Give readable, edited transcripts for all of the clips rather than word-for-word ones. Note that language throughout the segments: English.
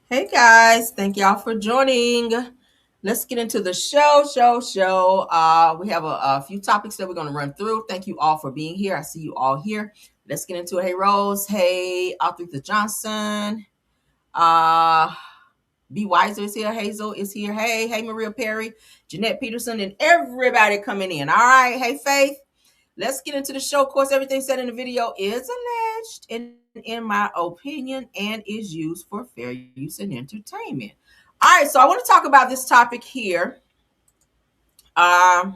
Hey guys, thank y'all for joining. Let's get into the show. We have a few topics that we're going to run through. Thank you all for being here. I see you all here. Let's get into it. Hey Rose, hey Arthur Johnson, uh, B Wiser is here, Hazel is here. Hey Maria Perry, Jeanette Peterson, and everybody coming in. All right, hey Faith. Let's get into the show. Of course, everything said in the video is alleged and in my opinion and is used for fair use and entertainment. All right, so I want to talk about this topic here. I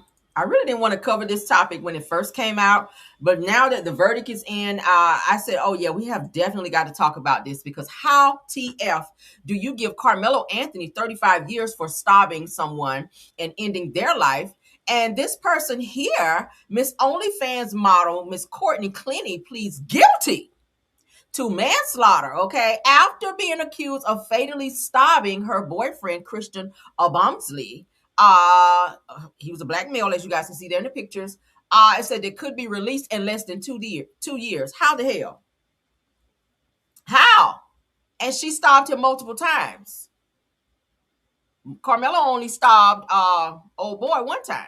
really didn't want to cover this topic when it first came out, but now that the verdict is in, I said, oh yeah, we have definitely got to talk about this because how TF do you give Carmelo Anthony 35 years for stabbing someone and ending their life? And this person here, Miss OnlyFans model, Miss Courtney Clenney, pleads guilty to manslaughter, okay, after being accused of fatally stabbing her boyfriend, Christian Ombumseli. He was a black male, as you guys can see there in the pictures. It said they could be released in less than 2 years. How the hell? How? And she stabbed him multiple times. Carmelo only stabbed old boy one time,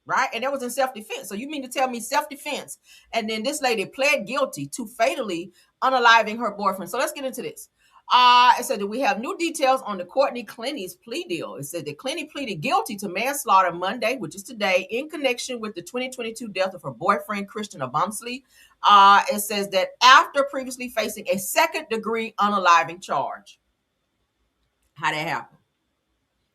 right? And that was in self-defense. So you mean to tell me self-defense? And then this lady pled guilty to fatally unaliving her boyfriend. So let's get into this. It said that we have new details on the Courtney Clenney's plea deal. It said that Clenney pleaded guilty to manslaughter Monday, which is today, in connection with the 2022 death of her boyfriend, Christian Ombumseli. It says that after previously facing a second-degree unaliving charge. How that happened?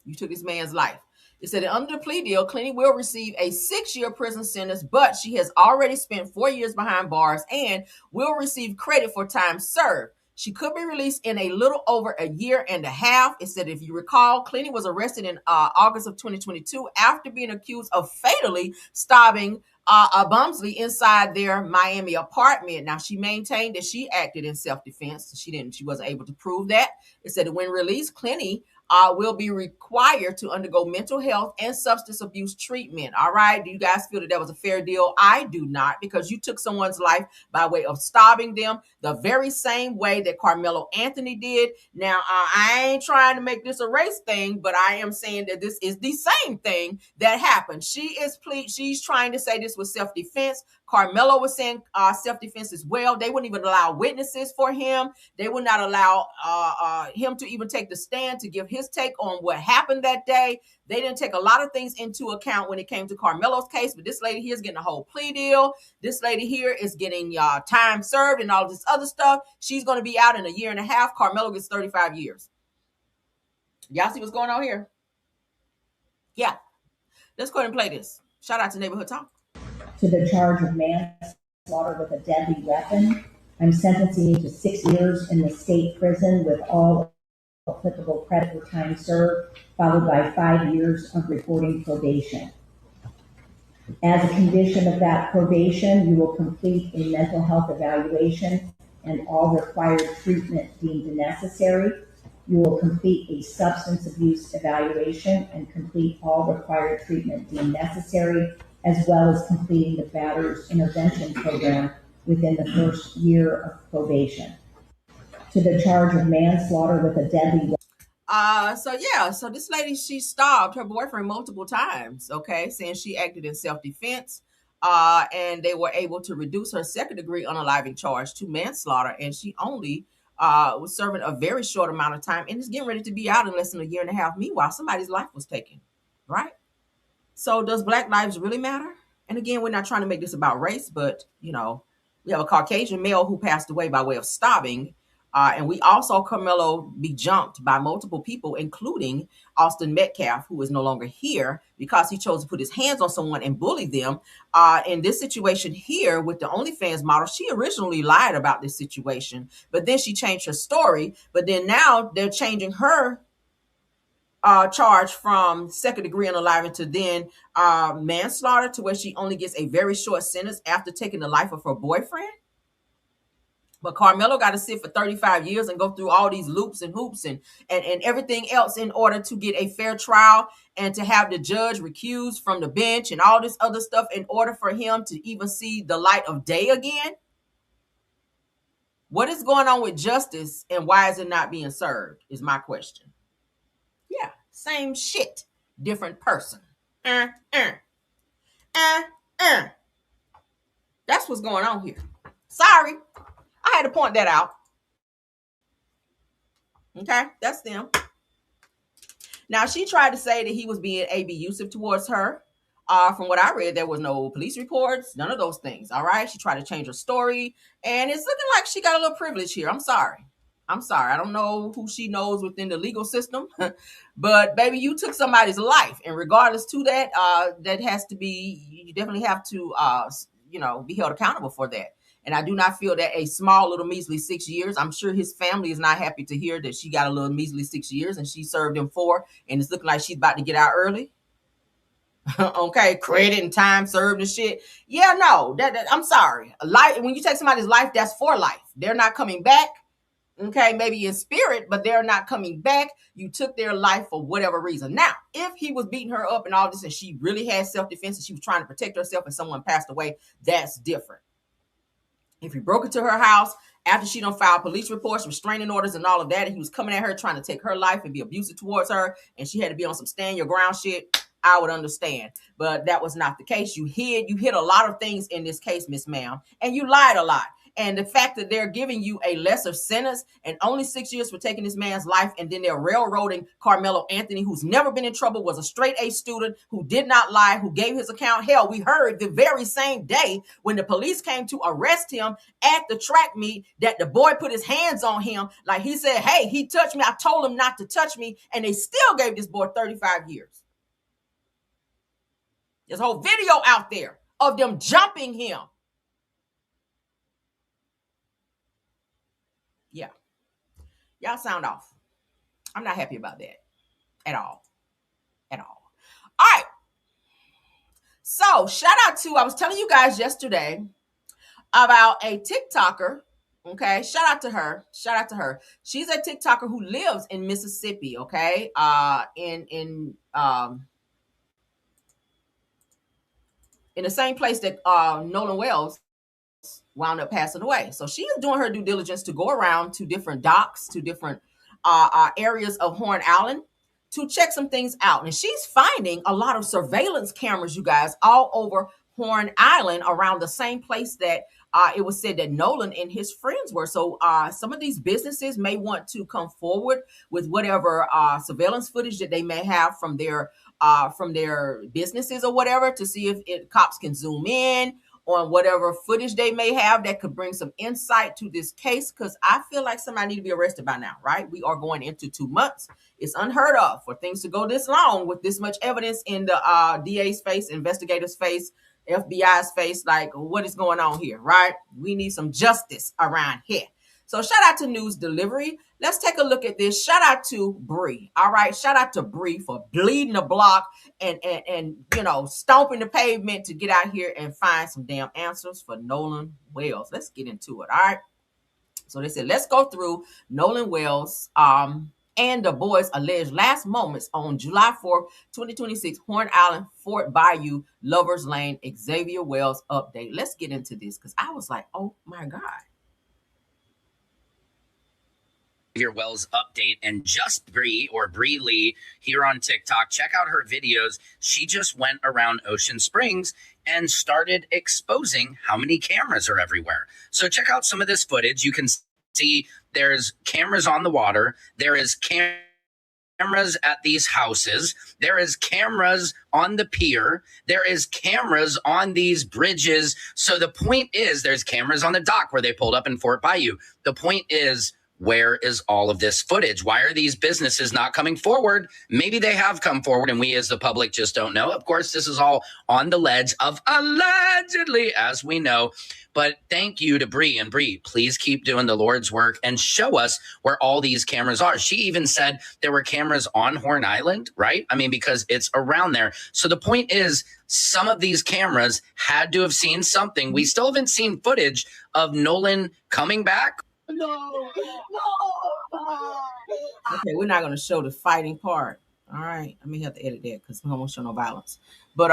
You took this man's life. It said that under the plea deal, Clenney will receive a 6-year prison sentence, but she has already spent 4 years behind bars and will receive credit for time served. She could be released in a little over a year and a half. It said, if you recall, Clenney was arrested in August of 2022 after being accused of fatally stabbing Ombumseli inside their Miami apartment. Now, she maintained that she acted in self-defense. She wasn't able to prove that. It said that when released, Clenney will be required to undergo mental health and substance abuse treatment. All right. Do you guys feel that that was a fair deal? I do not, because you took someone's life by way of stabbing them the very same way that Carmelo Anthony did. Now, I ain't trying to make this a race thing, but I am saying that this is the same thing that happened. She's trying to say this was self-defense. Carmelo was saying self-defense as well. They wouldn't even allow witnesses for him. They would not allow him to even take the stand to give his take on what happened that day. They didn't take a lot of things into account when it came to Carmelo's case, but this lady here is getting a whole plea deal. This lady here is getting time served and all this other stuff. She's going to be out in a year and a half. Carmelo gets 35 years. Y'all see what's going on here? Yeah. Let's go ahead and play this. Shout out to Neighborhood Talk. To the charge of manslaughter with a deadly weapon. I'm sentencing you to 6 years in the state prison with all applicable credit for time served, followed by 5 years of reporting probation. As a condition of that probation, you will complete a mental health evaluation and all required treatment deemed necessary. You will complete a substance abuse evaluation and complete all required treatment deemed necessary, as well as completing the batter's intervention program within the first year of probation. To the charge of manslaughter with a deadly So this lady, she stabbed her boyfriend multiple times, okay, saying she acted in self-defense. And they were able to reduce her second degree unaliving charge to manslaughter, and she only was serving a very short amount of time and is getting ready to be out in less than a year and a half. Meanwhile, somebody's life was taken, right? So does Black lives really matter? And again, we're not trying to make this about race, but we have a Caucasian male who passed away by way of stabbing. And we also Carmelo be jumped by multiple people, including Austin Metcalf, who is no longer here because he chose to put his hands on someone and bully them. In this situation here with the OnlyFans model, she originally lied about this situation, but then she changed her story. But then now they're changing her charge from second degree unaliving to then manslaughter, to where she only gets a very short sentence after taking the life of her boyfriend. But Carmelo got to sit for 35 years and go through all these loops and hoops and everything else in order to get a fair trial and to have the judge recused from the bench and all this other stuff in order for him to even see the light of day again. What is going on with justice and why is it not being served is my question. Yeah, same shit, different person. Uh, uh, uh, uh. That's what's going on here. Sorry, I had to point that out. Okay, that's them. Now she tried to say that he was being abusive towards her. From what I read, there was no police reports, none of those things. All right, she tried to change her story, and it's looking like she got a little privilege here. I'm sorry. I'm sorry. I don't know who she knows within the legal system, but baby, you took somebody's life, and regardless to that, that has to be. You definitely have to, be held accountable for that. And I do not feel that a small little measly 6 years. I'm sure his family is not happy to hear that she got a little measly 6 years and she served him 4, and it's looking like she's about to get out early. Okay, credit and time served and shit. Yeah, no, that I'm sorry. Life, when you take somebody's life, that's for life. They're not coming back. Okay, maybe in spirit, but they're not coming back. You took their life for whatever reason. Now, if he was beating her up and all this, and she really had self-defense and she was trying to protect herself and someone passed away, that's different. If he broke into her house after she done filed police reports, restraining orders, and all of that, and he was coming at her trying to take her life and be abusive towards her, and she had to be on some stand your ground shit, I would understand. But that was not the case. You hit a lot of things in this case, Miss Ma'am, and you lied a lot. And the fact that they're giving you a lesser sentence and only 6 years for taking this man's life, and then they're railroading Carmelo Anthony, who's never been in trouble, was a straight A student, who did not lie, who gave his account. Hell, we heard the very same day when the police came to arrest him at the track meet that the boy put his hands on him. Like he said, hey, he touched me. I told him not to touch me. And they still gave this boy 35 years. There's a whole video out there of them jumping him. Yeah. Y'all sound off. I'm not happy about that at all. At all. All right. So, shout out to, I was telling you guys yesterday about a TikToker. Okay. Shout out to her. Shout out to her. She's a TikToker who lives in Mississippi. Okay. In the same place that Nolan Wells wound up passing away. So she is doing her due diligence to go around to different docks, to different areas of Horn Island to check some things out. And she's finding a lot of surveillance cameras, you guys, all over Horn Island around the same place that it was said that Nolan and his friends were. So some of these businesses may want to come forward with whatever surveillance footage that they may have from their businesses or whatever to see if cops can zoom in on whatever footage they may have that could bring some insight to this case, because I feel like somebody need to be arrested by now, right? We are going into 2 months. It's unheard of for things to go this long with this much evidence in the DA's face, investigators' face, FBI's face. Like, what is going on here, right? We need some justice around here. So shout out to News Delivery. Let's take a look at this. Shout out to Bree. All right. Shout out to Bree for bleeding the block and stomping the pavement to get out here and find some damn answers for Nolan Wells. Let's get into it. All right. So they said, let's go through Nolan Wells and the boys' alleged last moments on July 4th, 2026, Horn Island, Fort Bayou, Lovers Lane, Xavier Wells update. Let's get into this because I was like, oh my God. Xavier Wells update, and just Bree or Bree Lee here on TikTok. Check out her videos. She just went around Ocean Springs and started exposing how many cameras are everywhere. So check out some of this footage. You can see there's cameras on the water. There is cameras at these houses. There is cameras on the pier. There is cameras on these bridges. So the point is there's cameras on the dock where they pulled up in Fort Bayou. The point is, where is all of this footage? Why are these businesses not coming forward? Maybe they have come forward and we as the public just don't know. Of course, this is all on the ledge of allegedly, as we know. But thank you to Bree. And Bree, please keep doing the Lord's work and show us where all these cameras are. She even said there were cameras on Horn Island, right? I mean, because it's around there. So the point is, some of these cameras had to have seen something. We still haven't seen footage of Nolan coming back. No. Okay, we're not going to show the fighting part. All right. I may have to edit that because we won't show no violence. But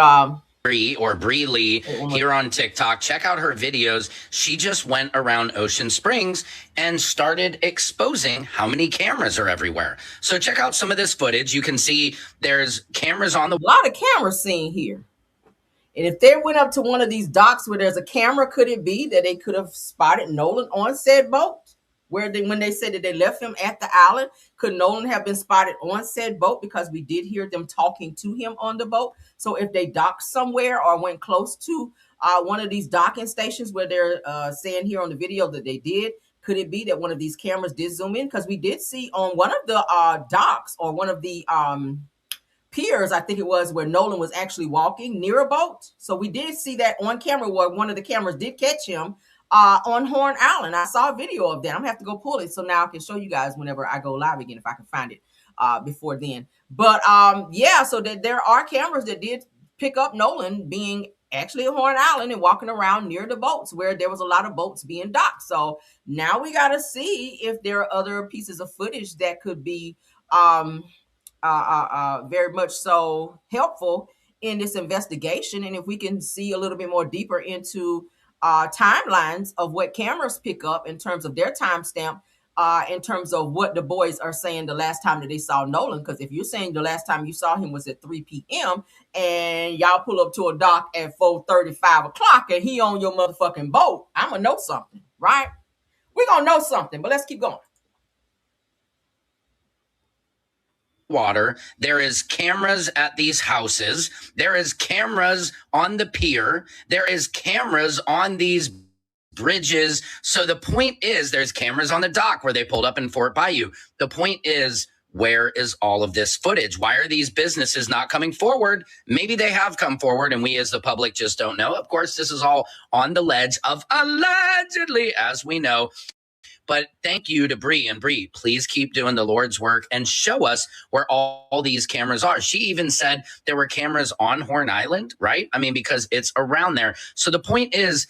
Bree or Bree Lee here on TikTok. Check out her videos. She just went around Ocean Springs and started exposing how many cameras are everywhere. So check out some of this footage. You can see there's cameras on the... A lot of cameras seen here. And if they went up to one of these docks where there's a camera, could it be that they could have spotted Nolan on said boat? When they said that they left him at the island, could Nolan have been spotted on said boat? Because we did hear them talking to him on the boat. So if they docked somewhere or went close to one of these docking stations where they're saying here on the video that they did, could it be that one of these cameras did zoom in? Because we did see on one of the docks or one of the piers, I think it was, where Nolan was actually walking near a boat. So we did see that on camera where one of the cameras did catch him on Horn Island. I saw a video of that. I'm gonna have to go pull it so now I can show you guys whenever I go live again if I can find it before then. But yeah, so that there are cameras that did pick up Nolan being actually at Horn Island and walking around near the boats where there was a lot of boats being docked. So now we got to see if there are other pieces of footage that could be very much so helpful in this investigation, and if we can see a little bit more deeper into timelines of what cameras pick up in terms of their timestamp, in terms of what the boys are saying the last time that they saw Nolan. Because if you're saying the last time you saw him was at 3 p.m. and y'all pull up to a dock at 4:30, 5 o'clock, and he on your motherfucking boat, I'm gonna know something, right? We're gonna know something, but let's keep going. Water. There is cameras at these houses. There is cameras on the pier. There is cameras on these bridges. So the point is there's cameras on the dock where they pulled up in Fort Bayou. The point is, where is all of this footage? Why are these businesses not coming forward? Maybe they have come forward and we as the public just don't know. Of course, this is all on the ledge of allegedly, as we know. But thank you to Bree. And Bree, please keep doing the Lord's work and show us where all these cameras are. She even said there were cameras on Horn Island, right? I mean, because it's around there. So the point is,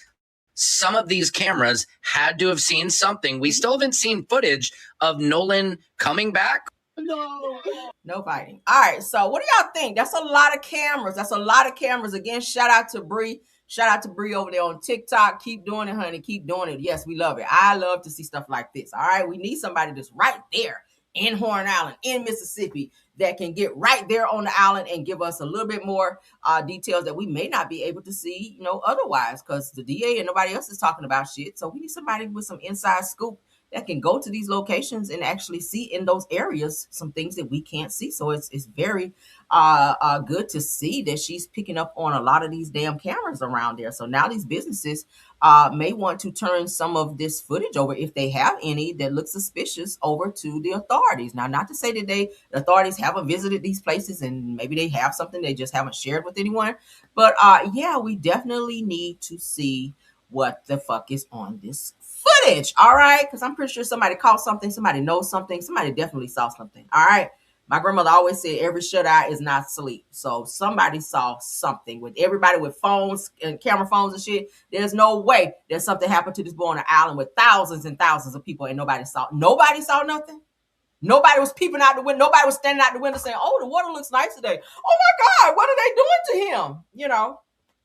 some of these cameras had to have seen something. We still haven't seen footage of Nolan coming back. No fighting. All right. So what do y'all think? That's a lot of cameras. That's a lot of cameras. Again, shout out to Bree. Shout out to Bree over there on TikTok. Keep doing it, honey. Keep doing it. Yes, we love it. I love to see stuff like this. All right. We need somebody that's right there in Horn Island, in Mississippi, that can get right there on the island and give us a little bit more details that we may not be able to see, otherwise, because the DA and nobody else is talking about shit. So we need somebody with some inside scoop that can go to these locations and actually see in those areas some things that we can't see. So it's very good to see that she's picking up on a lot of these damn cameras around there. So now these businesses may want to turn some of this footage over, if they have any that look suspicious, over to the authorities. Now, not to say that the authorities haven't visited these places and maybe they have something they just haven't shared with anyone. But yeah, we definitely need to see what the fuck is on this footage. All right. Because I'm pretty sure somebody caught something. Somebody knows something. Somebody definitely saw something. All right. My grandmother always said every shut eye is not sleep. So somebody saw something. With everybody with phones and camera phones and shit, there's no way that something happened to this boy on the island with thousands and thousands of people and nobody saw nothing. Nobody was peeping out the window. Nobody was standing out the window saying, oh, the water looks nice today. Oh my God, what are they doing to him?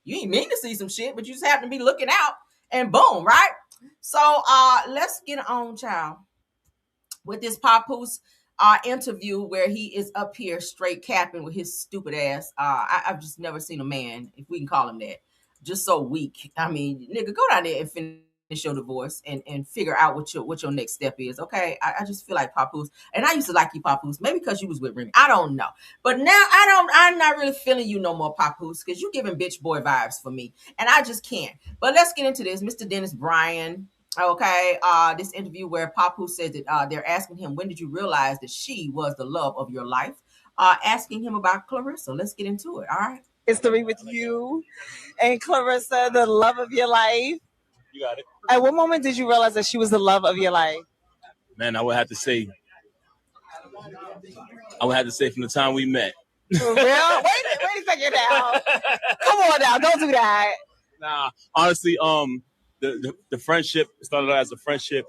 You ain't mean to see some shit, but you just happen to be looking out and boom, right? So let's get on, child, with this Papoose interview where he is up here straight capping with his stupid ass. I've just never seen a man, if we can call him that, just so weak. I mean, nigga, go down there and finish your divorce and figure out what your next step is. Okay. I just feel like Papoose, and I used to like you, Papoose, maybe because you was with Remy. I don't know. But now I'm not really feeling you no more, Papoose, because you giving bitch boy vibes for me. And I just can't. But let's get into this. Mr. Dennis Bryan. Okay, this interview where Papoose says that they're asking him, when did you realize that she was the love of your life? Asking him about Clarissa. Let's get into it. All right. History with you and Clarissa, the love of your life. You got it. At what moment did you realize that she was the love of your life? Man, I would have to say from the time we met. For real? Wait a second now. Come on now, don't do that. Nah, honestly, the friendship started out as a friendship,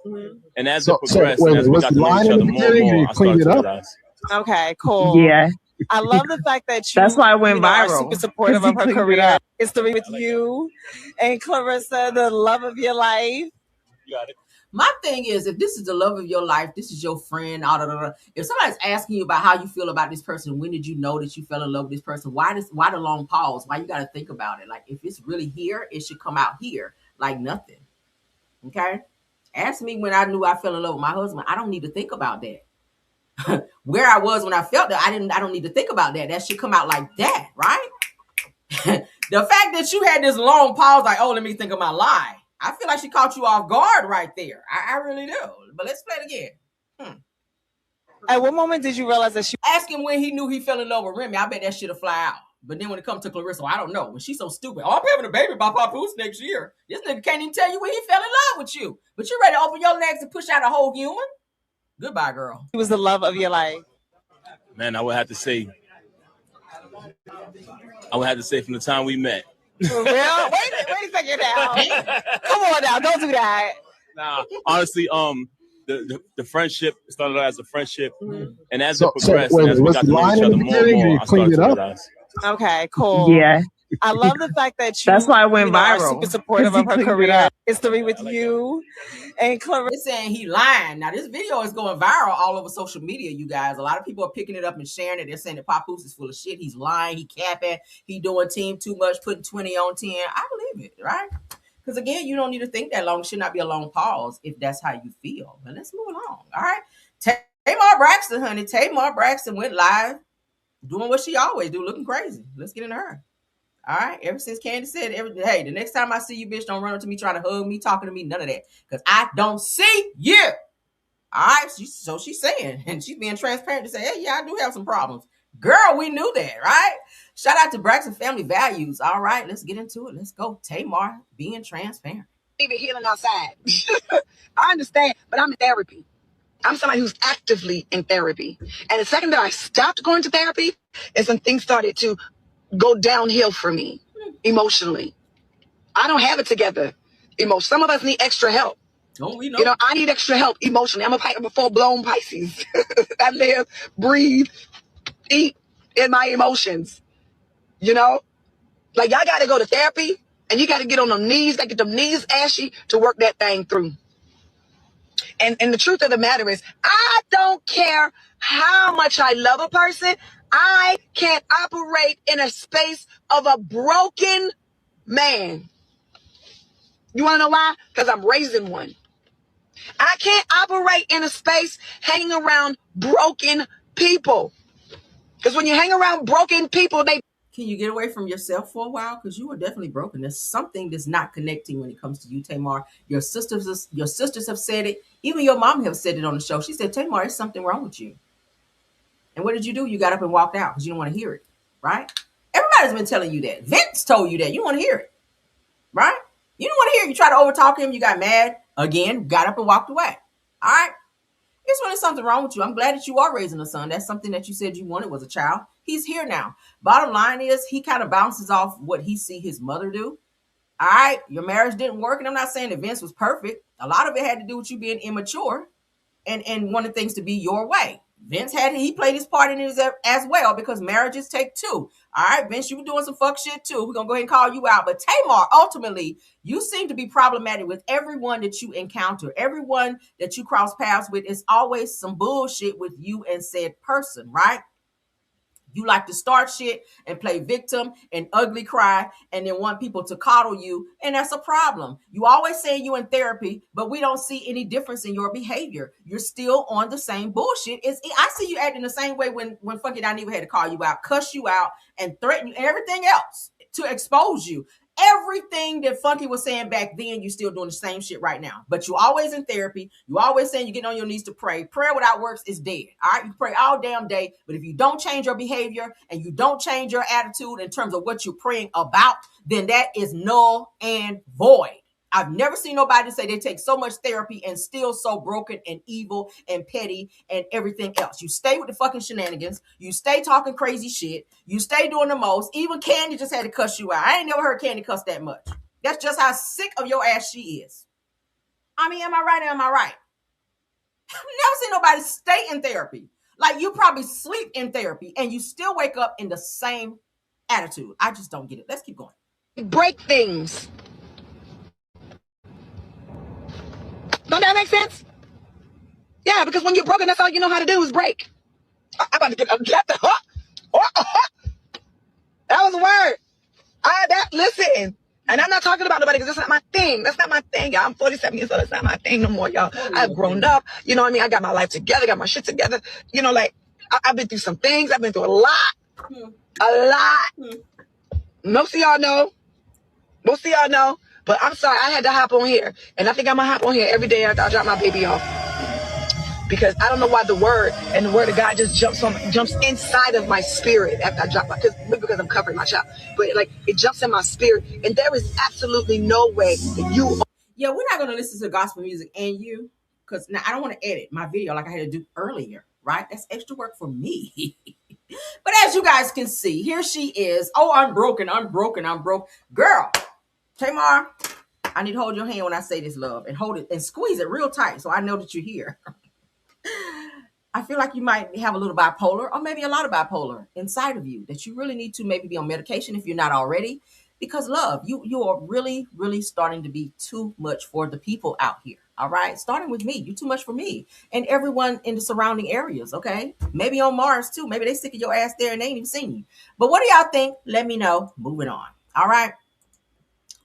and as it progressed, and as we got to know each other more and more, I started to realize. Okay, cool. Yeah. I love the fact that you, That's why it went are viral, super supportive 'cause of he her cleaned it career. up. It's the with you and Clarissa, the love of your life. You got it. My thing is, if this is the love of your life, this is your friend, if somebody's asking you about how you feel about this person, when did you know that you fell in love with this person? Why the long pause? Why you got to think about it? Like, if it's really here, it should come out here like nothing. Okay? Ask me when I knew I fell in love with my husband. I don't need to think about that. Where I was when I felt that, I don't need to think about that. That should come out like that, right? The fact that you had this long pause, like, oh, let me think of my lie. I feel like she caught you off guard right there. I really do. But let's play it again. At what moment did you realize that she... Ask him when he knew he fell in love with Remy. I bet that shit'll fly out. But then when it comes to Clarissa, I don't know. When she's so stupid, oh, I'm having a baby by Papoose next year. This nigga can't even tell you when he fell in love with you. But you're ready to open your legs and push out a whole human? Goodbye, girl. He was the love of your life. Man, I would have to say from the time we met. For real? Wait a second now. Come on now, don't do that. Nah, honestly, the friendship started out as a friendship, and as it progressed, and as we got to know each other more and more, I started to realize. Okay, cool. Yeah. I love the fact that you, That's why it went are viral, super supportive 'cause he of her cleaned it career. up. History with you and Clarissa. It's saying he lying. Now, this video is going viral all over social media, you guys. A lot of people are picking it up and sharing it. They're saying that Papoose is full of shit. He's lying. He capping. He doing team too much, putting 20 on 10. I believe it, right? Because, again, you don't need to think that long. It should not be a long pause if that's how you feel. But let's move along, all right? Tamar Braxton, honey. Tamar Braxton went live doing what she always do, looking crazy. Let's get into her. All right. Ever since Candy said, hey, the next time I see you, bitch, don't run up to me trying to hug me, talking to me, none of that. Because I don't see you. All right. So she's saying, and she's being transparent to say, hey, yeah, I do have some problems. Girl, we knew that, right? Shout out to Braxton Family Values. All right. Let's get into it. Let's go. Tamar being transparent. Even healing outside. I understand, but I'm in therapy. I'm somebody who's actively in therapy. And the second that I stopped going to therapy is when things started to go downhill for me emotionally. I don't have it together. Some of us need extra help. Don't we know? I need extra help emotionally. I'm a full-blown Pisces. I live, breathe, eat in my emotions. Like, y'all got to go to therapy, and you got to get on them knees, get them knees ashy to work that thing through. And the truth of the matter is, I don't care how much I love a person. I can't operate in a space of a broken man. You want to know why? Because I'm raising one. I can't operate in a space hanging around broken people. Because when you hang around broken people, Can you get away from yourself for a while? Because you are definitely broken. There's something that's not connecting when it comes to you, Tamar. Your sisters have said it. Even your mom have said it on the show. She said, Tamar, there's something wrong with you. And what did you do? You got up and walked out because you don't want to hear it, right? Everybody's been telling you that. Vince told you that. You don't want to hear it, right? You don't want to hear it. You tried to overtalk him. You got mad again, got up and walked away. All right? It's really something wrong with you. I'm glad that you are raising a son. That's something that you said you wanted was a child. He's here now. Bottom line is he kind of bounces off what he see his mother do. All right, your marriage didn't work. And I'm not saying that Vince was perfect. A lot of it had to do with you being immature and wanted things to be your way. Vince he played his part in it as well because marriages take two. All right, Vince, you were doing some fuck shit too. We're going to go ahead and call you out. But Tamar, ultimately, you seem to be problematic with everyone that you encounter. Everyone that you cross paths with is always some bullshit with you and said person, right? You like to start shit and play victim and ugly cry and then want people to coddle you. And that's a problem. You always say you in therapy, but we don't see any difference in your behavior. You're still on the same bullshit. I see you acting the same way when fucking I even had to call you out, cuss you out and threaten you and everything else to expose you. Everything that Funky was saying back then, you still doing the same shit right now. But you always in therapy. You always saying you get on your knees to pray. Prayer without works is dead. All right, you pray all damn day. But if you don't change your behavior and you don't change your attitude in terms of what you're praying about, then that is null and void. I've never seen nobody say they take so much therapy and still so broken and evil and petty and everything else. You stay with the fucking shenanigans. You stay talking crazy shit. You stay doing the most. Even Candy just had to cuss you out. I ain't never heard Candy cuss that much. That's just how sick of your ass she is. I mean, am I right or am I right? I've never seen nobody stay in therapy. Like, you probably sleep in therapy and you still wake up in the same attitude. I just don't get it. Let's keep going. Break things. Don't that make sense? Yeah, because when you're broken, that's all you know how to do is break. I'm about to get the that was a word. Listen. And I'm not talking about nobody because that's not my thing. That's not my thing, y'all. I'm 47 years old. That's not my thing no more, y'all. I've grown up. You know what I mean? I got my life together, got my shit together. You know, like, I've been through some things. I've been through a lot. A lot. Most of y'all know. But I'm sorry, I had to hop on here. And I think I'm going to hop on here every day after I drop my baby off. Because I don't know why the word of God just jumps inside of my spirit after I drop my, because I'm covering my child. But like, it jumps in my spirit. And there is absolutely no way that you. Yeah, we're not going to listen to gospel music and you. Because now I don't want to edit my video like I had to do earlier, right? That's extra work for me. But as you guys can see, here she is. Oh, I'm broke. Girl, Tamar, I need to hold your hand when I say this, love. And hold it and squeeze it real tight so I know that you're here. I feel like you might have a little bipolar or maybe a lot of bipolar inside of you that you really need to maybe be on medication if you're not already. Because, love, you are really, really starting to be too much for the people out here. All right. Starting with me. You're too much for me and everyone in the surrounding areas. OK, maybe on Mars, too. Maybe they sick of your ass there and they ain't even seen you. But what do y'all think? Let me know. Moving on. All right.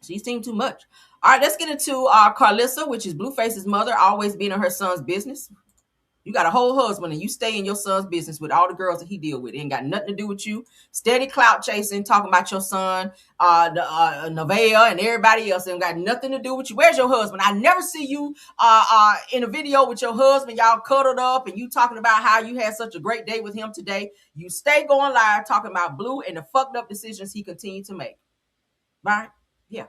She's seen too much. All right. Let's get into Carlissa, which is Blueface's mother, always being in her son's business. You got a whole husband and you stay in your son's business with all the girls that he deal with. It ain't got nothing to do with you. Steady clout chasing, talking about your son, Nevaeh and everybody else. It ain't got nothing to do with you. Where's your husband? I never see you in a video with your husband. Y'all cuddled up and you talking about how you had such a great day with him today. You stay going live talking about Blue and the fucked up decisions he continued to make. Right? Yeah.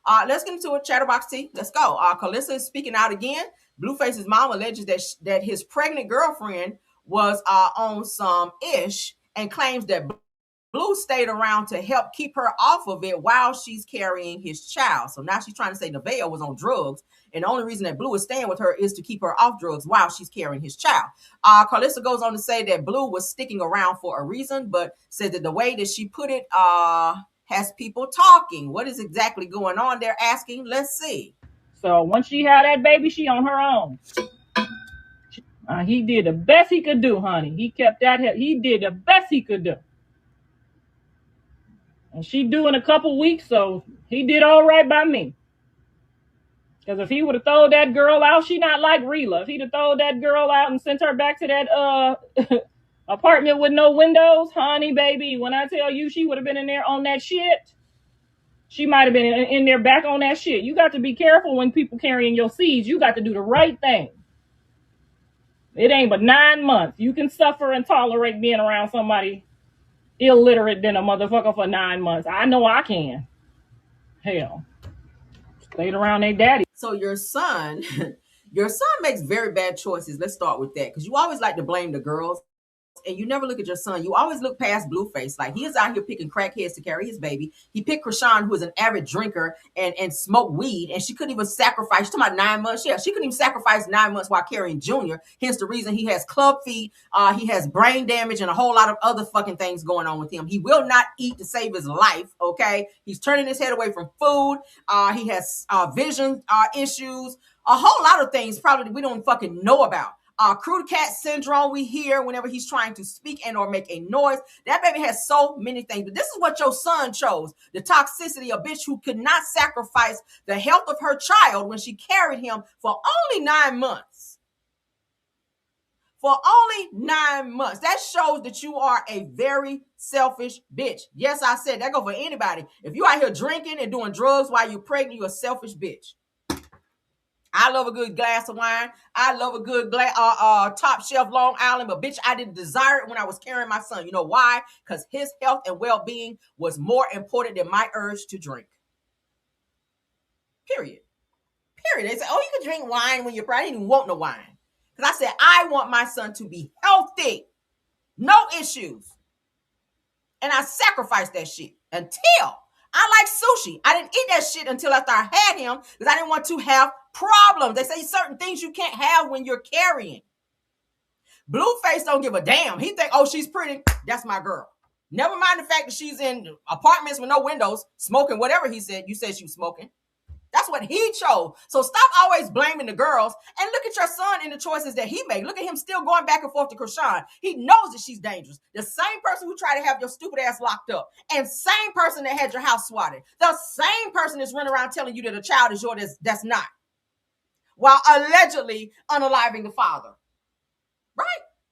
Let's get into a Chatterbox T. Let's go. Carlissa is speaking out again. Blueface's mom alleges that his pregnant girlfriend was on some ish and claims that Blue stayed around to help keep her off of it while she's carrying his child. So now she's trying to say Nevaeh was on drugs, and the only reason that Blue is staying with her is to keep her off drugs while she's carrying his child. Carlissa goes on to say that Blue was sticking around for a reason, but said that the way that she put it has people talking. What is exactly going on? They're asking. Let's see. So once she had that baby, she on her own. He did the best he could do, honey. He kept that. He did the best he could do. And she due in a couple weeks, so he did all right by me. Because if he would have thrown that girl out, she not like Rhoa. If he'd have thrown that girl out and sent her back to that apartment with no windows, honey, baby, when I tell you she would have been in there on that shit, she might have been in there back on that shit. You got to be careful when people carrying your seeds. You got to do the right thing. It ain't but 9 months. You can suffer and tolerate being around somebody illiterate than a motherfucker for 9 months. I know I can. Hell. Stayed around their daddy. So your son makes very bad choices. Let's start with that. Because you always like to blame the girls. And you never look at your son. You always look past Blueface. Like, he is out here picking crackheads to carry his baby. He picked Krishan, who is an avid drinker and smoked weed. And she couldn't even sacrifice. She's talking about 9 months. Yeah, she couldn't even sacrifice 9 months while carrying Junior. Hence the reason he has club feet. He has brain damage and a whole lot of other fucking things going on with him. He will not eat to save his life. Okay. He's turning his head away from food. He has vision issues. A whole lot of things probably we don't fucking know about. Crude cat syndrome we hear whenever he's trying to speak and or make a noise. That baby has so many things. But this is what your son chose. The toxicity, a bitch who could not sacrifice the health of her child when she carried him for only 9 months. For only 9 months. That shows that you are a very selfish bitch. Yes, I said that go for anybody. If you out here drinking and doing drugs while you're pregnant, you're a selfish bitch. I love a good glass of wine. I love a good top shelf Long Island, but bitch, I didn't desire it when I was carrying my son. You know why? Because his health and well-being was more important than my urge to drink. Period. They say, oh, you can drink wine when you're pregnant. I didn't even want no wine. Because I said, I want my son to be healthy. No issues. And I sacrificed that shit until I like sushi. I didn't eat that shit until after I had him because I didn't want to have problems. They say certain things you can't have when you're carrying. Blueface don't give a damn. He think, oh, she's pretty. That's my girl. Never mind the fact that she's in apartments with no windows, smoking whatever he said. You said she was smoking. That's what he chose. So stop always blaming the girls and look at your son and the choices that he made. Look at him still going back and forth to Krishan. He knows that she's dangerous. The same person who tried to have your stupid ass locked up, and same person that had your house swatted. The same person that's running around telling you that a child is yours that's not, while allegedly unaliving the father. Right?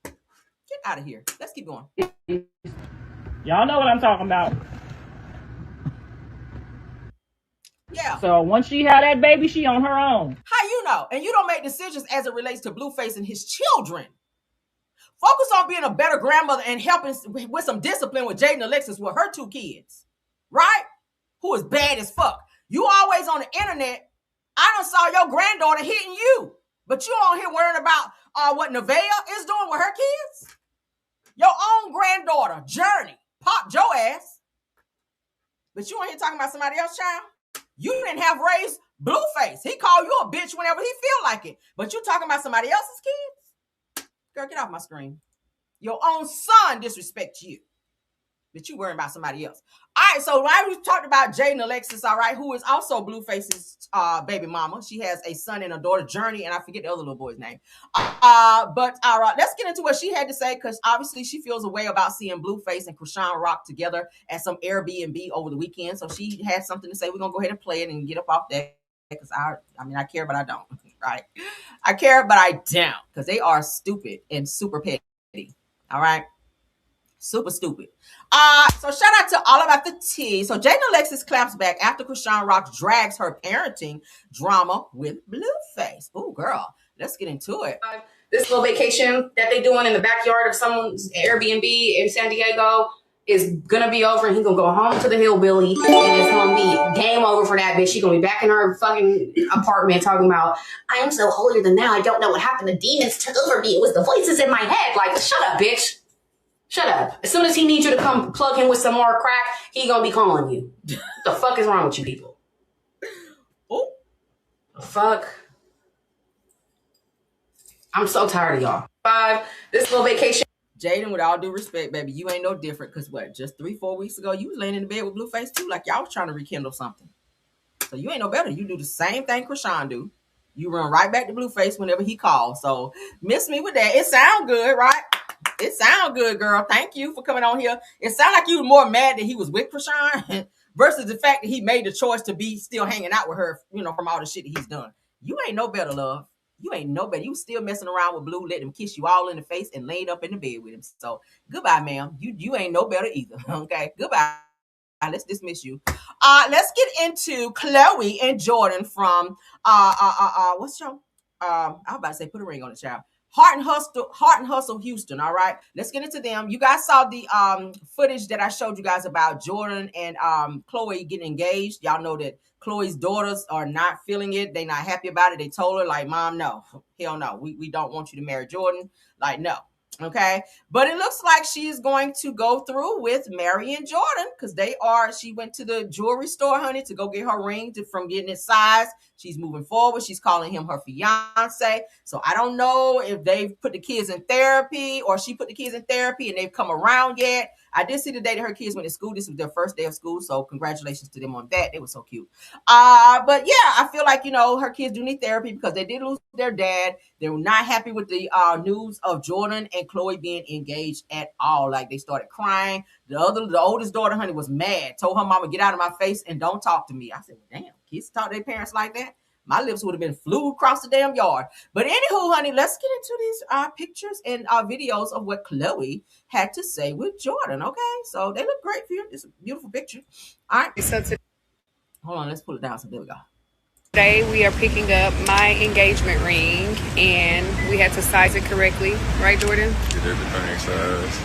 Get out of here. Let's keep going. Y'all know what I'm talking about. Yeah. So once she had that baby, she on her own. How you know? And you don't make decisions as it relates to Blueface and his children. Focus on being a better grandmother and helping with some discipline with Jayden and Alexis with her 2 kids. Right? Who is bad as fuck. You always on the internet. I done saw your granddaughter hitting you. But you on here worrying about what Nevaeh is doing with her kids? Your own granddaughter, Journey, popped your ass. But you on here talking about somebody else's child? You didn't have raised Blueface. He called you a bitch whenever he feel like it. But you talking about somebody else's kids? Girl, get off my screen. Your own son disrespects you. But you worrying about somebody else. All right, so now we talked about Jayden Alexis, all right, who is also Blueface's baby mama. She has a son and a daughter, Journey, and I forget the other little boy's name. But all right, let's get into what she had to say, because obviously she feels a way about seeing Blueface and Krishan Rock together at some Airbnb over the weekend. So she had something to say. We're going to go ahead and play it and get up off that, because I care, but I don't, right? I care, but I don't, because they are stupid and super petty, all right? Super stupid. So shout out to All About the Tea. So Jayden Alexis claps back after Krishan Rock drags her parenting drama with Blueface. Oh, girl, let's get into it. This little vacation that they doing in the backyard of someone's Airbnb in San Diego is gonna be over, and he's gonna go home to the hillbilly, and it's gonna be game over for that bitch. She's gonna be back in her fucking apartment talking about, I am so holier than thou. I don't know what happened. The demons took over me. It was the voices in my head. Like, shut up, bitch. Shut up. As soon as he needs you to come plug him with some more crack, he gonna be calling you. What the fuck is wrong with you people? Oh, fuck. I'm so tired of y'all. 5, this little vacation. Jayden, with all due respect, baby, you ain't no different. Because what, just 3-4 weeks ago, you was laying in the bed with Blueface too, like y'all was trying to rekindle something. So you ain't no better. You do the same thing Krishan do. You run right back to Blueface whenever he calls. So miss me with that. It sound good, right? It sound good, girl. Thank you for coming on here. It sound like you were more mad that he was with Krishan versus the fact that he made the choice to be still hanging out with her, you know, from all the shit that he's done. You ain't no better, love. You ain't no better. You still messing around with Blue, let him kiss you all in the face and laid up in the bed with him. So goodbye, ma'am. You ain't no better either. Okay, goodbye. Let's dismiss you. Let's get into Chloe and Jordan from what's your I was about to say put a ring on the child. Heart and Hustle Houston. All right, let's get into them. You guys saw the footage that I showed you guys about Jordan and Chloe getting engaged. Y'all know that Chloe's daughters are not feeling it. They're not happy about it. They told her, like, Mom, no, hell no. We don't want you to marry Jordan. Like, no. Okay. But it looks like she's going to go through with marrying Jordan, because she went to the jewelry store, honey, to go get her ring from getting it sized. She's moving forward. She's calling him her fiance. So I don't know if they've put the kids in therapy or she put the kids in therapy and they've come around yet. I did see the day that her kids went to school. This was their first day of school. So congratulations to them on that. They were so cute. But yeah, I feel like, her kids do need therapy because they did lose their dad. They were not happy with the news of Jordan and Chloe being engaged at all. Like, they started crying. The oldest daughter, honey, was mad. Told her mama, get out of my face and don't talk to me. I said, well, damn, kids talk to their parents like that? My lips would have been flew across the damn yard. But anywho, honey, let's get into these pictures and videos of what Chloe had to say with Jordan, okay? So they look great for you. It's a beautiful picture. All right. So hold on, let's pull it down. So there we go. Today we are picking up my engagement ring, and we had to size it correctly. Right, Jordan? Get everything sized.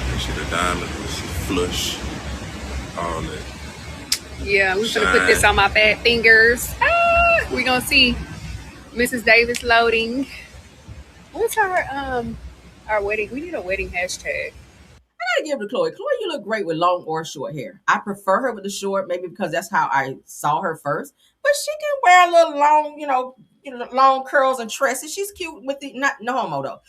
Make sure the diamond was flush. All that. Yeah, we're going to put this on my fat fingers. We're going to see Mrs. Davis loading. What's our wedding? We need a wedding hashtag. I gotta give it to Chloe. Chloe, you look great with long or short hair. I prefer her with the short, maybe because that's how I saw her first. But but she can wear a little long, long curls and tresses. She's cute with the no homo though.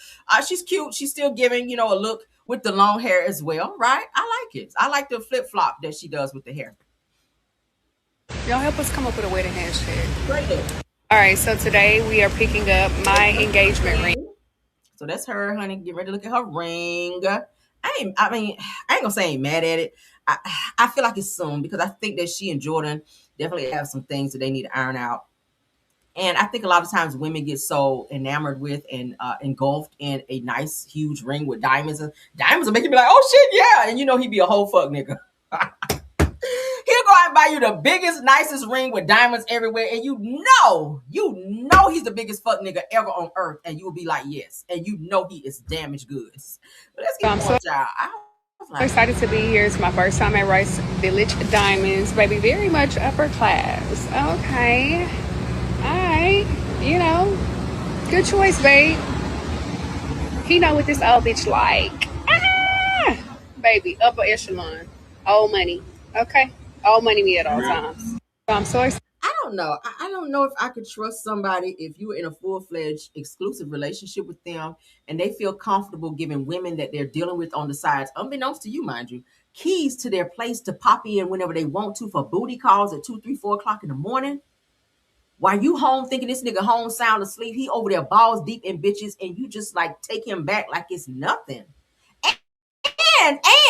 She's cute. She's still giving, a look with the long hair as well, right? I like it. I like the flip flop that she does with the hair. Y'all help us come up with a wedding hashtag. Great. All right, so today we are picking up my engagement ring. So that's her, honey. Get ready to look at her ring. I ain't gonna say I ain't mad at it. I feel like it's soon because I think that she and Jordan definitely have some things that they need to iron out. And I think a lot of times women get so enamored with and engulfed in a nice, huge ring with diamonds. Diamonds will make you be like, oh shit, yeah. And he'd be a whole fuck nigga. He'll go out and buy you the biggest, nicest ring with diamonds everywhere. And you know he's the biggest fuck nigga ever on earth. And you will be like, yes. And he is damaged goods. But let's get more, y'all. I'm excited to be here. It's my first time at Rice Village Diamonds, baby. Very much upper class. Okay. All right. Good choice, babe. He know what this old bitch like. Baby, upper echelon. Old money. Okay. Old money me at all times. So I'm so excited. I don't know. I don't know if I could trust somebody if you're in a full-fledged exclusive relationship with them and they feel comfortable giving women that they're dealing with on the sides, unbeknownst to you, mind you, keys to their place to pop in whenever they want to for booty calls at 2, 3, 4 o'clock in the morning. While you home thinking this nigga home sound asleep, he over there balls deep in bitches and you just like take him back like it's nothing.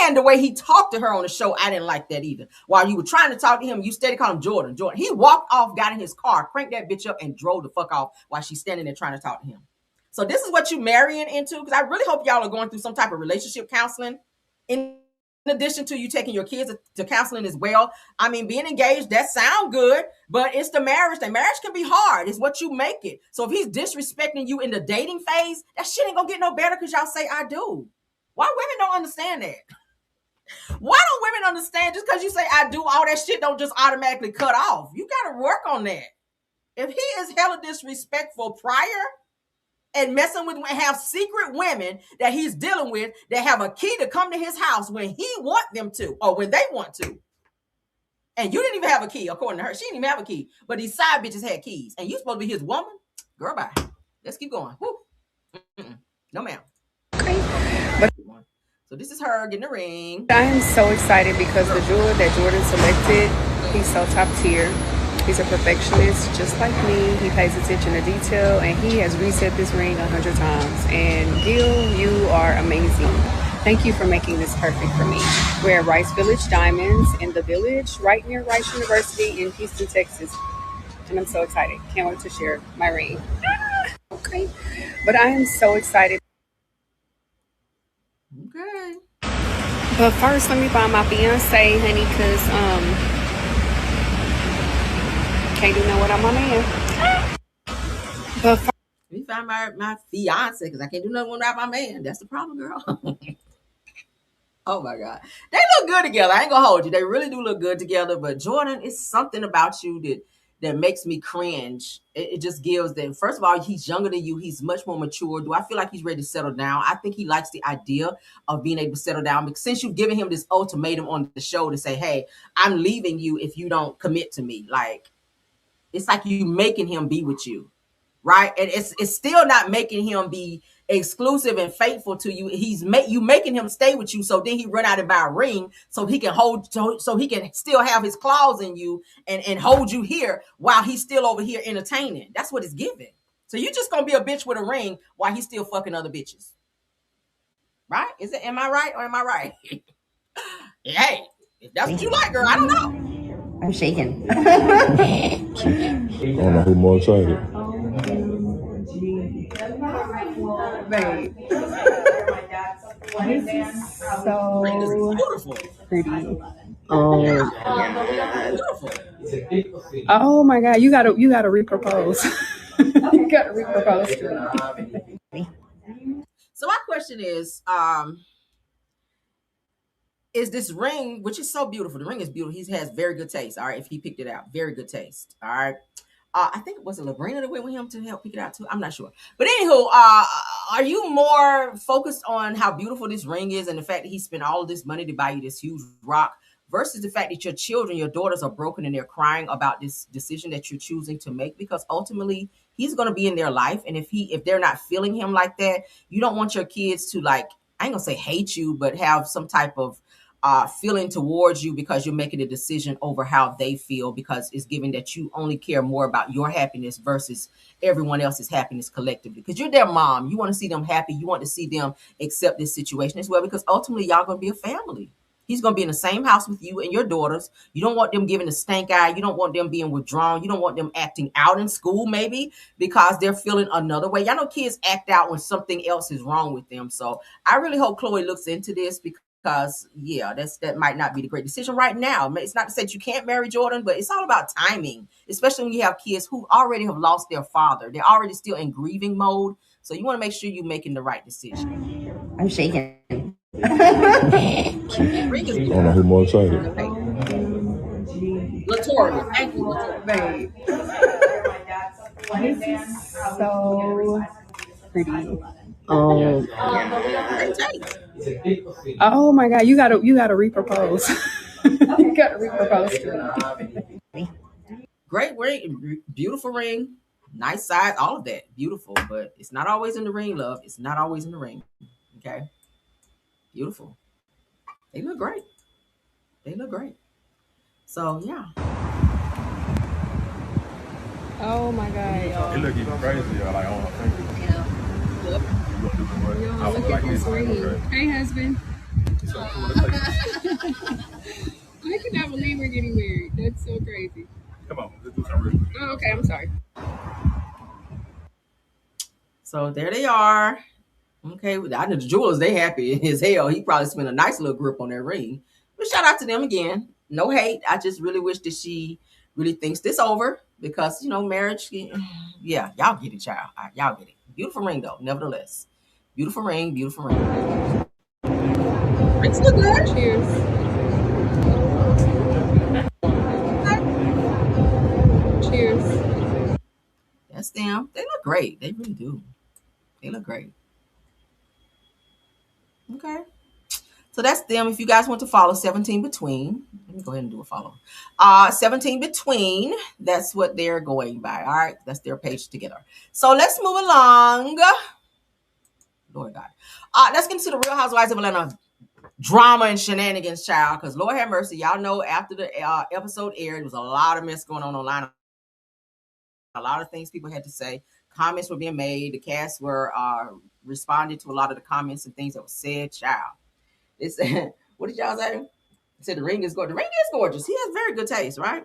And the way he talked to her on the show, I didn't like that either. While you were trying to talk to him, you steady call him Jordan. He walked off, got in his car, cranked that bitch up, and drove the fuck off while she's standing there trying to talk to him. So this is what you marrying into? Because I really hope y'all are going through some type of relationship counseling in addition to you taking your kids to counseling as well. I mean, being engaged, that sound good, but it's the marriage. The marriage can be hard. It's what you make it. So if he's disrespecting you in the dating phase, that shit ain't gonna get no better because y'all say I do. Why women don't understand that? Why don't women understand just because you say I do, all that shit don't just automatically cut off? You got to work on that. If he is hella disrespectful prior and messing with and have secret women that he's dealing with that have a key to come to his house when he want them to or when they want to, and you didn't even have a key, according to her. She didn't even have a key, but these side bitches had keys, and you supposed to be his woman? Girl, bye. Let's keep going. No, ma'am. So this is her getting a ring. I am so excited because the jeweler that Jordan selected, he's so top tier. He's a perfectionist, just like me. He pays attention to detail, and he has reset this ring 100 times. And Gil, you are amazing. Thank you for making this perfect for me. We're at Rice Village Diamonds in the Village, right near Rice University in Houston, Texas. And I'm so excited. Can't wait to share my ring. Okay. But I am so excited. Okay. But first, let me find my fiance, honey, because can't do no without my man. But let me find my fiance because I can't do nothing without my man. That's the problem, girl. Oh my God, they look good together. I ain't gonna hold you. They really do look good together. But Jordan, it's something about you that makes me cringe. It just gives that. First of all, he's younger than you. He's much more mature. Do I feel like he's ready to settle down? I think he likes the idea of being able to settle down. Because since you've given him this ultimatum on the show to say, hey, I'm leaving you if you don't commit to me. Like, it's like you making him be with you. Right? And it's still not making him be exclusive and faithful to you. You making him stay with you, so then he run out and buy a ring so he can so he can still have his claws in you and hold you here while he's still over here entertaining. That's what it's giving. So you just gonna be a bitch with a ring while he's still fucking other bitches. Right? Am I right or am I right? Hey, if that's what you like, girl, I don't know. I'm shaking. I don't know who's more excited. babe, this is so pretty. Oh yeah. Oh my God, you gotta repropose. You gotta repropose to me. So my question is this ring, which is so beautiful. The ring is beautiful. He has very good taste. All right, if he picked it out, very good taste. All right. I think it was Labrina that went with him to help pick it out too. I'm not sure. But anywho, are you more focused on how beautiful this ring is and the fact that he spent all of this money to buy you this huge rock versus the fact that your children, your daughters are broken and they're crying about this decision that you're choosing to make, because ultimately he's going to be in their life. And if they're not feeling him like that, you don't want your kids to, like, I ain't gonna say hate you, but have some type of feeling towards you because you're making a decision over how they feel, because it's given that you only care more about your happiness versus everyone else's happiness collectively. Because you're their mom. You want to see them happy. You want to see them accept this situation as well, because ultimately y'all going to be a family. He's going to be in the same house with you and your daughters. You don't want them giving a stank eye. You don't want them being withdrawn. You don't want them acting out in school maybe because they're feeling another way. Y'all know kids act out when something else is wrong with them. So I really hope Chloe looks into this, because yeah, that might not be the great decision right now. It's not to say that you can't marry Jordan, but it's all about timing, especially when you have kids who already have lost their father. They're already still in grieving mode. So you want to make sure you're making the right decision. I'm shaking. I don't know who more excited. Latoria, thank you, Latoria. This is so pretty. Oh my God, you gotta repropose. You gotta repropose to me. Great ring, beautiful ring, nice size, all of that, beautiful. But it's not always in the ring, love. It's not always in the ring. Okay, beautiful. They look great. They look great. So yeah. Oh my God, y'all. It look even crazier, like on her finger. Y'all, look at this ring. Hey, husband. I cannot believe we're getting married. That's so crazy. Come on, let's do something. Oh, okay, I'm sorry. So there they are. Okay, I know the jewelers, they happy as hell. He probably spent a nice little grip on that ring. But shout out to them again. No hate. I just really wish that she really thinks this over, because, you know, marriage, yeah, y'all get it, child. Y'all get it. Beautiful ring, though, nevertheless. Beautiful ring, beautiful ring. Rings look good. Cheers. Cheers. That's them. They look great. They really do. They look great. Okay. So that's them. If you guys want to follow 17 Between, let me go ahead and do a follow. 17 Between, that's what they're going by. All right. That's their page together. So let's move along. Lord God. Let's get into the Real Housewives of Atlanta drama and shenanigans, child. Because Lord have mercy. Y'all know after the episode aired, there was a lot of mess going on online. A lot of things people had to say. Comments were being made. The cast were responding to a lot of the comments and things that were said, child. They said, what did y'all say? They said the ring is gorgeous. The ring is gorgeous. He has very good taste, right?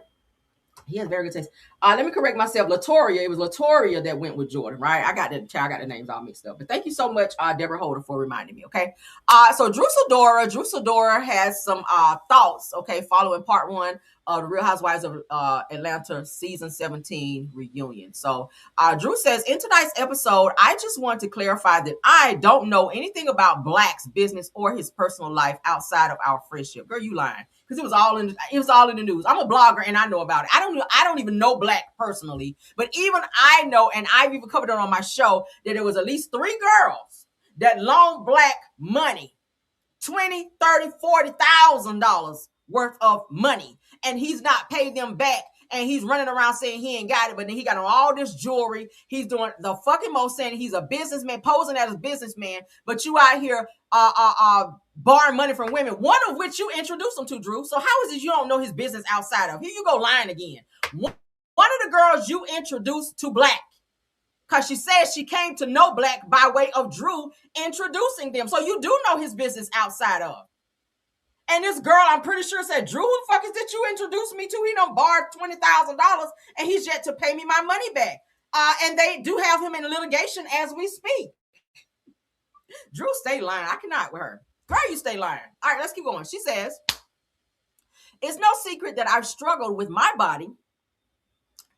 He has very good taste. Let me correct myself. Latoria, it was Latoria that went with Jordan, right? I got the names all mixed up. But thank you so much, Deborah Holder, for reminding me, okay? So Drew Sidora has some thoughts, okay, following part 1 of the Real Housewives of Atlanta season 17 reunion. So Drew says, in tonight's episode, I just want to clarify that I don't know anything about Black's business or his personal life outside of our friendship. Girl, you lying. Because it was all in the news. I'm a blogger and I know about it. I don't even know Black personally, but even I know, and I've even covered it on my show, that there was at least 3 girls that loaned Black money, $20,000, $30,000, $40,000 worth of money, and he's not paid them back. And he's running around saying he ain't got it, but then he got on all this jewelry. He's doing the fucking most, saying he's a businessman, posing as a businessman, but you out here borrowing money from women, one of which you introduced him to, Drew. So how is it you don't know his business outside of? Here you go lying again. One of the girls you introduced to Black, because she says she came to know Black by way of Drew introducing them. So you do know his business outside of. And this girl, I'm pretty sure, said, Drew, who the fuck is that you introduced me to? He done borrowed $20,000 and he's yet to pay me my money back. And they do have him in litigation as we speak. Drew, stay lying. I cannot with her. Girl, you stay lying. All right, let's keep going. She says, it's no secret that I've struggled with my body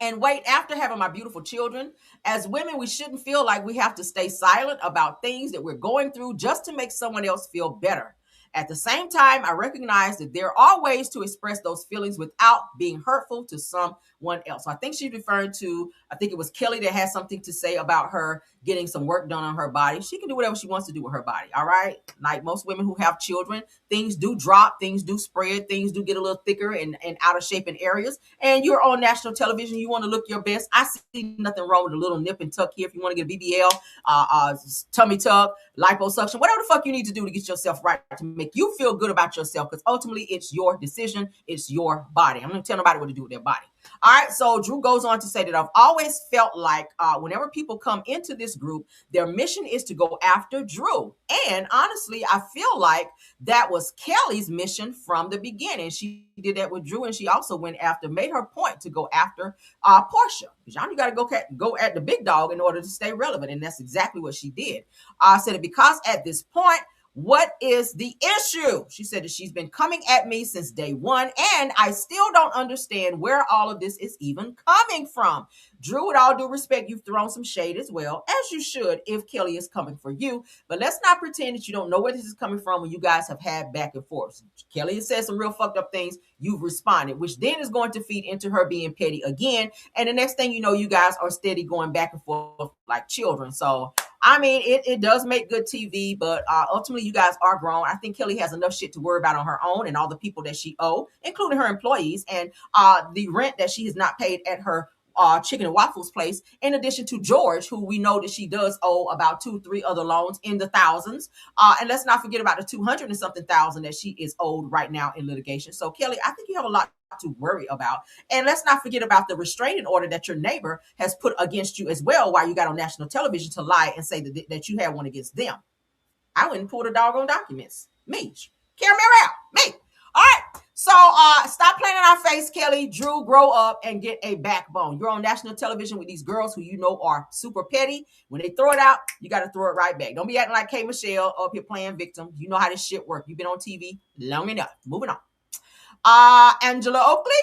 and weight after having my beautiful children. As women, we shouldn't feel like we have to stay silent about things that we're going through just to make someone else feel better. At the same time, I recognize that there are ways to express those feelings without being hurtful to some anyone else. So I think she's referring to, I think it was Kelly that had something to say about her getting some work done on her body. She can do whatever she wants to do with her body. All right. Like most women who have children, things do drop, things do spread, things do get a little thicker and out of shape in areas. And you're on national television. You want to look your best. I see nothing wrong with a little nip and tuck here. If you want to get a BBL, tummy tuck, liposuction, whatever the fuck you need to do to get yourself right, to make you feel good about yourself, because ultimately it's your decision, it's your body. I'm not tell nobody what to do with their body. All right, so Drew goes on to say that I've always felt like whenever people come into this group, their mission is to go after Drew. And honestly, I feel like that was Kelly's mission from the beginning. She did that with Drew, and she also made her point to go after Portia. Because y'all, you got to go at the big dog in order to stay relevant, and that's exactly what she did. Said it because at this point, what is the issue? She said that she's been coming at me since day one, and I still don't understand where all of this is even coming from. Drew, with all due respect, you've thrown some shade as well, as you should if Kelly is coming for you. But let's not pretend that you don't know where this is coming from when you guys have had back and forth. Kelly has said some real fucked up things. You've responded, which then is going to feed into her being petty again. And the next thing you know, you guys are steady going back and forth like children. So I mean, it does make good TV, but ultimately you guys are grown. I think Kelly has enough shit to worry about on her own and all the people that she owe, including her employees, and the rent that she has not paid at her chicken and waffles place, in addition to George, who we know that she does owe about 2-3 other loans in the thousands. And let's not forget about the 200 and something thousand that she is owed right now in litigation. So Kelly, I think you have a lot to worry about. And let's not forget about the restraining order that your neighbor has put against you as well, while you got on national television to lie and say that you had one against them. I wouldn't pull the doggone documents. Me. Carry me around. Me. All right. So stop playing in our face, Kelly. Drew, grow up and get a backbone. You're on national television with these girls who you know are super petty. When they throw it out, you got to throw it right back. Don't be acting like K. Michelle up here playing victim. You know how this shit works. You've been on TV long enough. Moving on. Angela Oakley.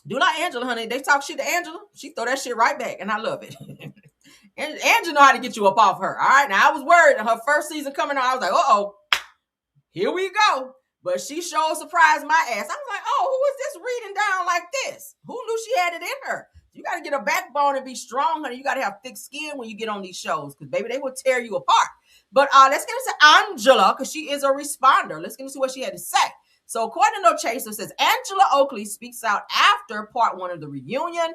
Do like Angela, honey. They talk shit to Angela. She throw that shit right back, and I love it. And Angela know how to get you up off her. All right. Now I was worried. Her first season coming on, I was like, here we go. But she sure surprised my ass. I was like, who is this reading down like this? Who knew she had it in her? You got to get a backbone and be strong, honey. You got to have thick skin when you get on these shows, because baby, they will tear you apart. But let's get into Angela, because she is a responder. Let's get into what she had to say. So according to No Chaser, says Angela Oakley speaks out after part 1 of the reunion,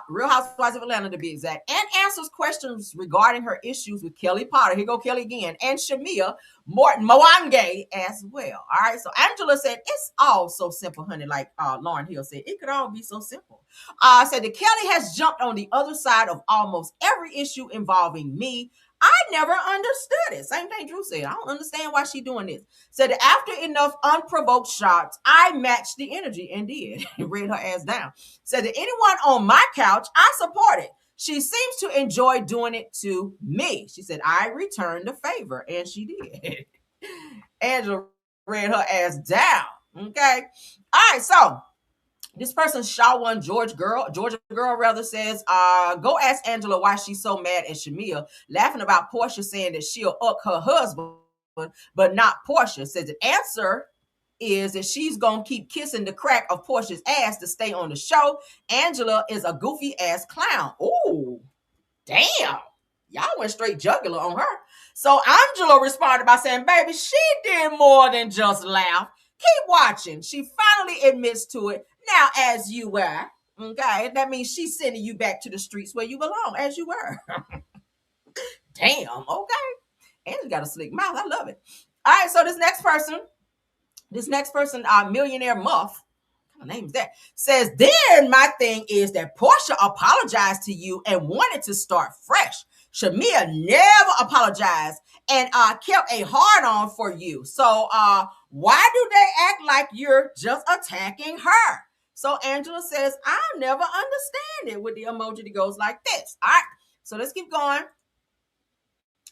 Real Housewives of Atlanta to be exact, and answers questions regarding her issues with Kelly Potter. Here go Kelly again, and Shamia Morton Mwange as well. All right. So Angela said, it's all so simple, honey. Like Lauryn Hill said, it could all be so simple. Said that Kelly has jumped on the other side of almost every issue involving me. I never understood it. Same thing Drew said. I don't understand why she's doing this. Said that after enough unprovoked shots, I matched the energy and did. Read her ass down. Said that anyone on my couch, I support it. She seems to enjoy doing it to me. She said, I returned the favor. And she did. Angela read her ass down. Okay. All right. So this person, Georgia girl says, go ask Angela why she's so mad at Shamia, laughing about Portia saying that she'll up her husband, but not Portia. Says the answer is that she's gonna keep kissing the crack of Portia's ass to stay on the show. Angela is a goofy ass clown. Ooh, damn. Y'all went straight jugular on her. So Angela responded by saying, baby, she did more than just laugh. Keep watching. She finally admits to it. Now, as you were, okay, that means she's sending you back to the streets where you belong, as you were. Damn, okay. And you got a slick mouth. I love it. All right, so this next person, Millionaire Muff, what kind of name is that? Says, then my thing is that Portia apologized to you and wanted to start fresh. Shamia never apologized and kept a hard on for you. So why do they act like you're just attacking her? So Angela says, I never understand it, with the emoji that goes like this. All right, so let's keep going.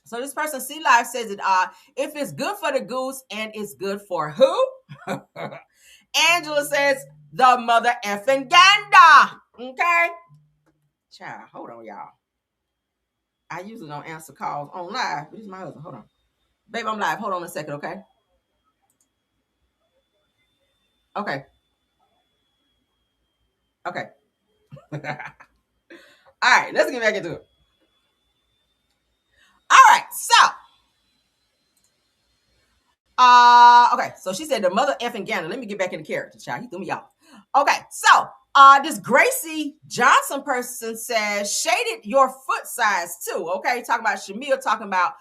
So this person, C Live, says that if it's good for the goose and it's good for who? Angela says, the mother effing gander. Okay? Child, hold on, y'all. I usually don't answer calls on live, but this is my husband. Hold on. Babe, I'm live. Hold on a second, okay? Okay. All right, let's get back into it. All right, so okay, so she said the mother effing Gander. Let me get back in the character, child. He threw me off. Okay, so this Gracie Johnson person says shaded your foot size too. Okay, talking about Shamil, talking about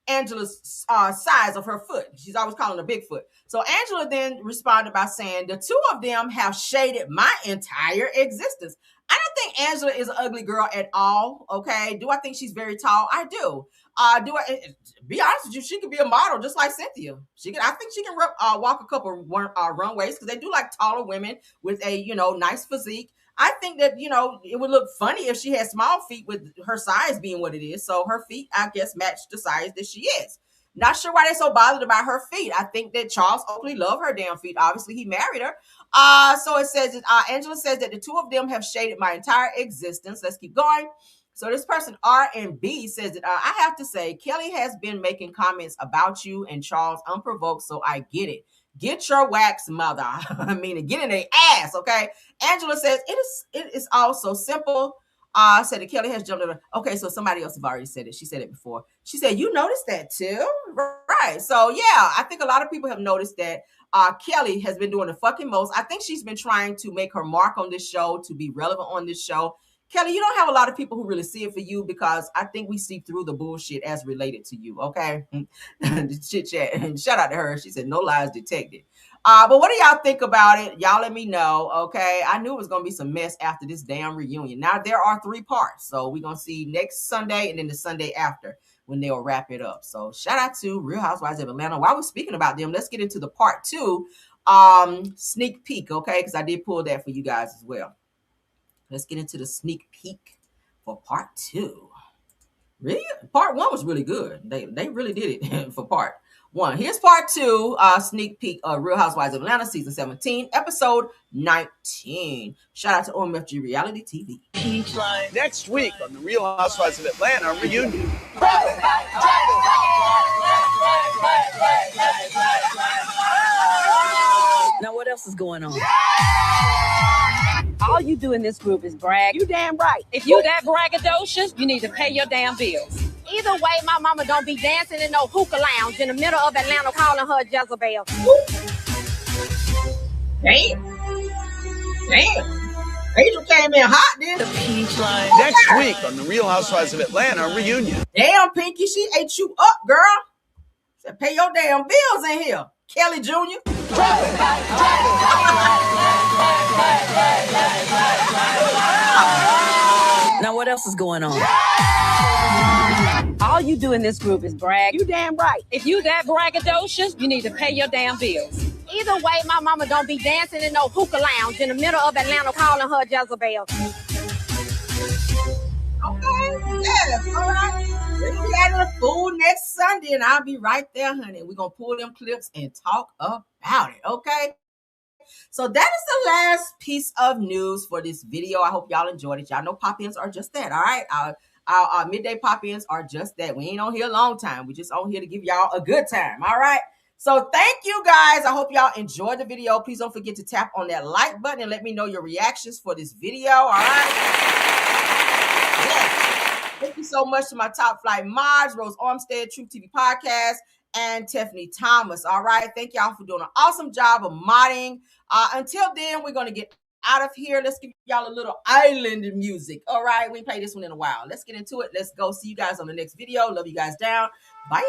Angela's size of her foot. She's always calling her Bigfoot. So Angela then responded by saying the two of them have shaded my entire existence. I don't think Angela is an ugly girl at all. Okay, do I think she's very tall? I do. Do I? Be honest with you, she could be a model just like Cynthia. She can. I think she can walk a couple runways because they do like taller women with a nice physique. I think that it would look funny if she had small feet with her size being what it is. So her feet, I guess, match the size that she is. Not sure why they're so bothered about her feet. I think that Charles Oakley loved her damn feet. Obviously, he married her. So it says that Angela says that the two of them have shaded my entire existence. Let's keep going. So this person, R&B, says that I have to say, Kelly has been making comments about you and Charles unprovoked, so I get it. Get your wax, mother. I mean, get in their ass, okay? Angela says, it is all so simple. Said that Kelly has jumped on. Okay, so somebody else have already said it. She said it before. She said, you noticed that too? Right. So, yeah, I think a lot of people have noticed that Kelly has been doing the fucking most. I think she's been trying to make her mark on this show, to be relevant on this show. Kelly, you don't have a lot of people who really see it for you because I think we see through the bullshit as related to you, okay? Chit chat. And shout out to her. She said, no lies detected. But what do y'all think about it? Y'all let me know, okay? I knew it was going to be some mess after this damn reunion. Now, there are 3 parts. So we're going to see next Sunday and then the Sunday after when they'll wrap it up. So shout out to Real Housewives of Atlanta. While we're speaking about them, let's get into the part 2 sneak peek, okay? Because I did pull that for you guys as well. Let's get into the sneak peek for part 2. Really? Part 1 was really good. They really did it for part 1. Here's part 2, sneak peek of Real Housewives of Atlanta, season 17, episode 19. Shout out to OMFG Reality TV. Next week on the Real Housewives of Atlanta reunion. Now what else is going on? All you do in this group is brag. You damn right. If you that braggadocious, you need to pay your damn bills. Either way, my mama don't be dancing in no hookah lounge in the middle of Atlanta calling her Jezebel. Damn. Angel came in hot then. The peach line. Next week on the Real Housewives of Atlanta reunion. Damn, Pinky, she ate you up, girl. Said, pay your damn bills in here, Kelly Jr. Now what else is going on? All you do in this group is brag. You damn right. If you that braggadocious, you need to pay your damn bills. Either way, my mama don't be dancing in no hookah lounge in the middle of Atlanta calling her Jezebel. Okay, yes, all right. We'll be having a food next Sunday, and I'll be right there, honey. We're going to pull them clips and talk about it, okay? So that is the last piece of news for this video. I hope y'all enjoyed it. Y'all know pop-ins are just that, all right? Our midday pop-ins are just that. We ain't on here a long time. We just on here to give y'all a good time, all right? So thank you, guys. I hope y'all enjoyed the video. Please don't forget to tap on that like button and let me know your reactions for this video, all right? Yes. Thank you so much to my top flight mods, Rose Armstead, Truth TV Podcast, and Tiffany Thomas. All right. Thank y'all for doing an awesome job of modding. Until then, we're going to get out of here. Let's give y'all a little island music. All right. We ain't played this one in a while. Let's get into it. Let's go. See you guys on the next video. Love you guys down. Bye.